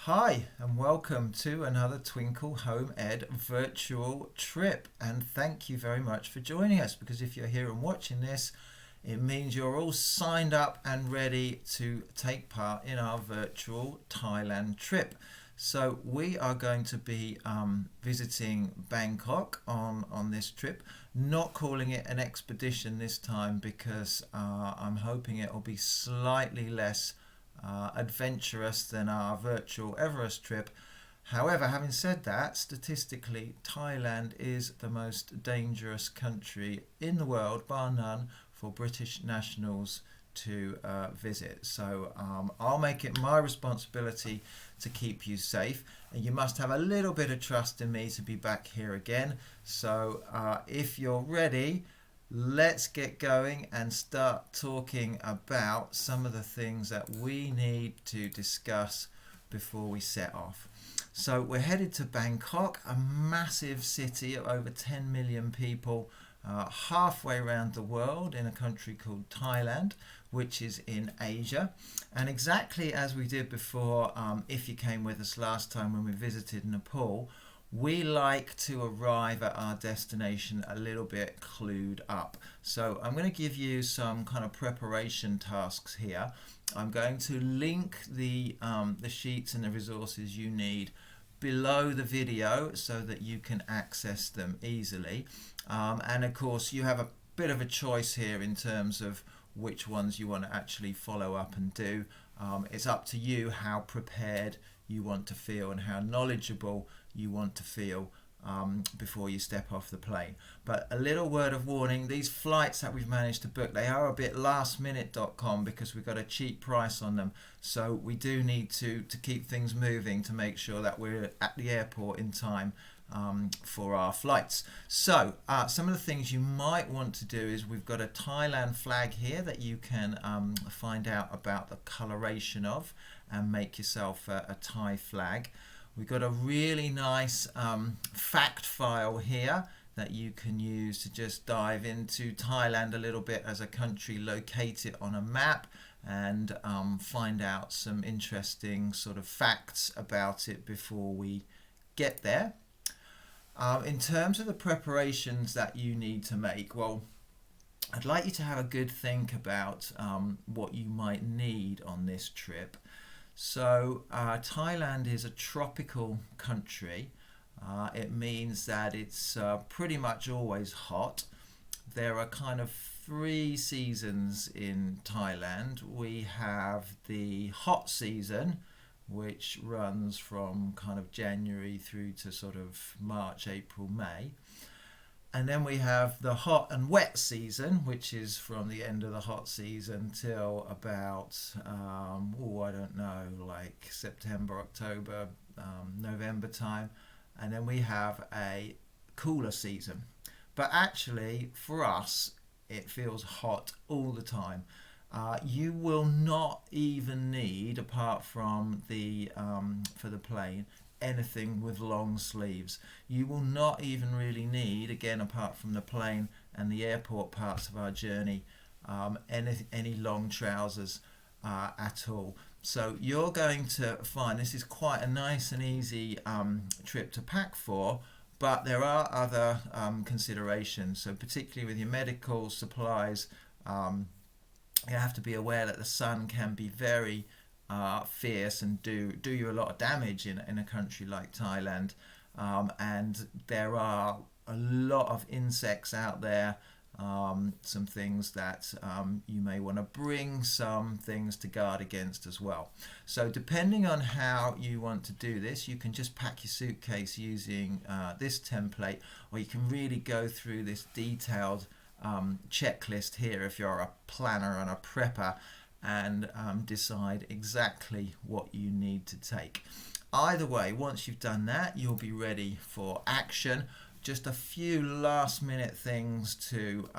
Hi and welcome to another Twinkle Home Ed virtual trip, and thank you very much for joining us, because if you're here and watching this, it means you're all signed up and ready to take part in our virtual Thailand trip. So we are going to be visiting Bangkok on this trip, not calling it an expedition this time because I'm hoping it will be slightly less adventurous than our virtual Everest trip. However, having said that, statistically, Thailand is the most dangerous country in the world, bar none, for British nationals to visit. So I'll make it my responsibility to keep you safe, and you must have a little bit of trust in me to be back here again. So if you're ready, let's get going and start talking about some of the things that we need to discuss before we set off. So we're headed to Bangkok, a massive city of over 10 million people, halfway around the world, in a country called Thailand, which is in Asia. And exactly as we did before, if you came with us last time when we visited Nepal, we like to arrive at our destination a little bit clued up. So I'm going to give you some kind of preparation tasks here. I'm going to link the sheets and the resources you need below the video so that you can access them easily. And of course, you have a bit of a choice here in terms of which ones you want to actually follow up and do. It's up to you how prepared you want to feel and how knowledgeable you want to feel before you step off the plane. But a little word of warning, these flights that we've managed to book, they are a bit lastminute.com because we've got a cheap price on them. So we do need to keep things moving to make sure that we're at the airport in time for our flights. So some of the things you might want to do is we've got a Thailand flag here that you can find out about the coloration of and make yourself a Thai flag. We've got a really nice fact file here that you can use to just dive into Thailand a little bit as a country, locate it on a map, and find out some interesting sort of facts about it before we get there. In terms of the preparations that you need to make, well, I'd like you to have a good think about what you might need on this trip. So Thailand is a tropical country. It means that it's pretty much always hot. There are kind of three seasons in Thailand. We have the hot season, which runs from kind of January through to sort of March, April, May. And then we have the hot and wet season, which is from the end of the hot season till about, I don't know, like September, October, November time. And then we have a cooler season. But actually, for us, it feels hot all the time. You will not even need, apart from the for the plane, anything with long sleeves. You will not even really need, again apart from the plane and the airport parts of our journey, any long trousers at all. So you're going to find this is quite a nice and easy trip to pack for, but there are other considerations. So particularly with your medical supplies, you have to be aware that the sun can be very fierce and do you a lot of damage in a country like Thailand, and there are a lot of insects out there, some things that you may want to bring some things to guard against as well. So depending on how you want to do this, you can just pack your suitcase using this template, or you can really go through this detailed checklist here if you're a planner and a prepper, and decide exactly what you need to take. Either way, once you've done that, you'll be ready for action. Just a few last minute things to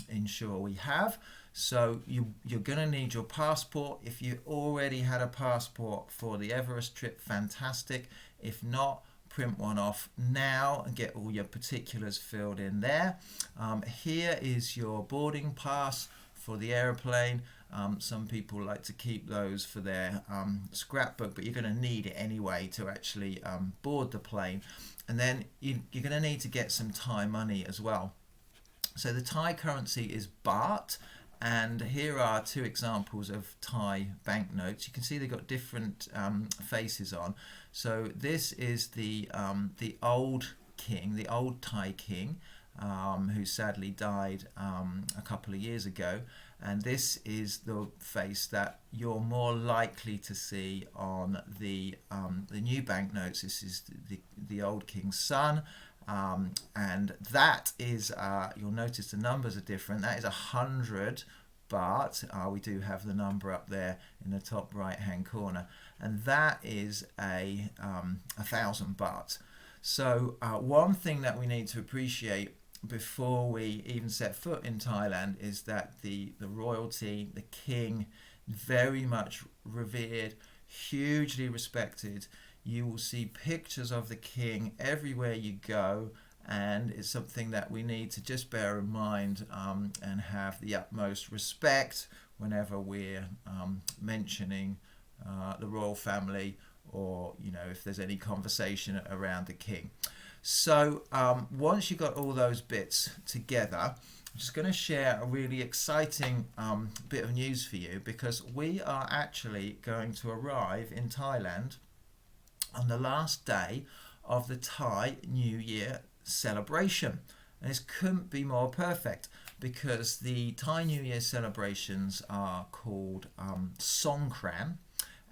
ensure we have. So you're going to need your passport. If you already had a passport for the Everest trip, fantastic. If not, print one off now and get all your particulars filled in there. Here is your boarding pass for the aeroplane. Some people like to keep those for their scrapbook, but you're going to need it anyway to actually board the plane. And then you're going to need to get some Thai money as well. So the Thai currency is baht, and here are two examples of Thai banknotes. You can see they've got different faces on. So this is the old king, the old Thai king, who sadly died a couple of years ago, and this is the face that you're more likely to see on the new banknotes. This is the old king's son, and that is you'll notice the numbers are different. That is 100 baht. We do have the number up there in the top right hand corner, and that is a 1,000 baht. So one thing that we need to appreciate before we even set foot in Thailand is that the royalty, the king, very much revered, hugely respected. You will see pictures of the king everywhere you go, and it's something that we need to just bear in mind and have the utmost respect whenever we're mentioning the royal family, or if there's any conversation around the king. So once you've got all those bits together, I'm just going to share a really exciting bit of news for you, because we are actually going to arrive in Thailand on the last day of the Thai New Year celebration. And this couldn't be more perfect, because the Thai New Year celebrations are called Songkran.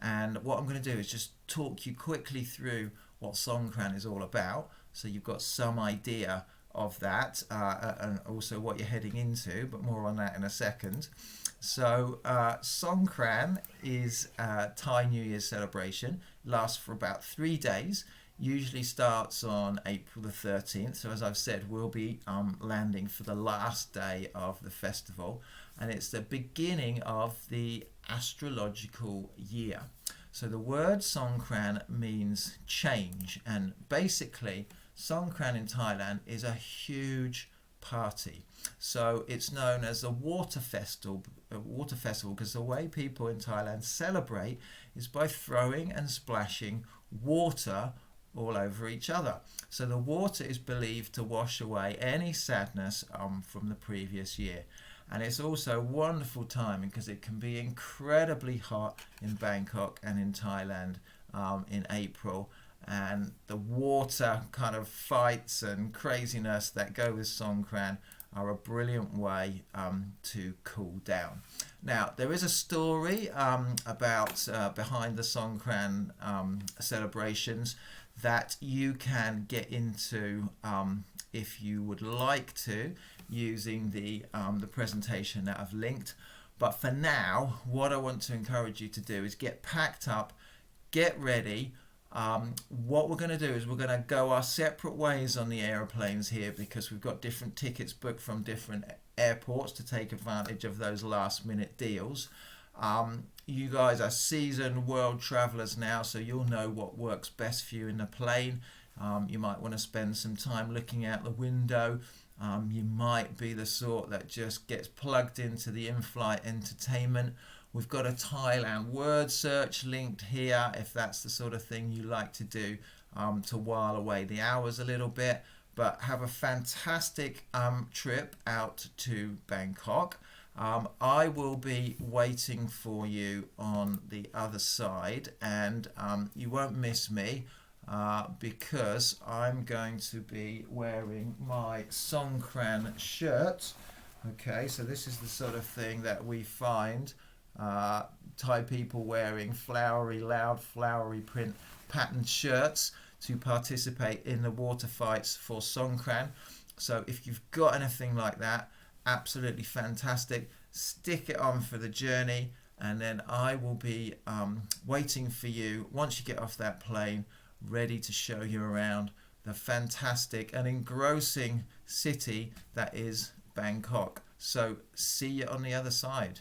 And what I'm going to do is just talk you quickly through what Songkran is all about, so you've got some idea of that, and also what you're heading into, but more on that in a second. So Songkran is a Thai New Year celebration, lasts for about 3 days, usually starts on April the 13th. So as I've said, we'll be landing for the last day of the festival, and it's the beginning of the astrological year. So the word Songkran means change, and basically Songkran in Thailand is a huge party. So it's known as the water festival because the way people in Thailand celebrate is by throwing and splashing water all over each other. So the water is believed to wash away any sadness from the previous year. And it's also wonderful timing because it can be incredibly hot in Bangkok and in Thailand in April. And the water kind of fights and craziness that go with Songkran are a brilliant way to cool down. Now, there is a story about behind the Songkran celebrations that you can get into if you would like to, using the presentation that I've linked. But for now, what I want to encourage you to do is get packed up, get ready. What we're going to do is we're going to go our separate ways on the aeroplanes here, because we've got different tickets booked from different airports to take advantage of those last minute deals. You guys are seasoned world travelers now, so you'll know what works best for you in the plane. You might want to spend some time looking out the window. You might be the sort that just gets plugged into the in-flight entertainment. We've got a Thailand word search linked here if that's the sort of thing you like to do to while away the hours a little bit. But have a fantastic trip out to Bangkok. I will be waiting for you on the other side, and you won't miss me because I'm going to be wearing my Songkran shirt. Okay, so this is the sort of thing that we find Thai people wearing loud flowery print patterned shirts to participate in the water fights for Songkran. So if you've got anything like that, absolutely fantastic. Stick it on for the journey, and then I will be waiting for you once you get off that plane, ready to show you around the fantastic and engrossing city that is Bangkok. So see you on the other side.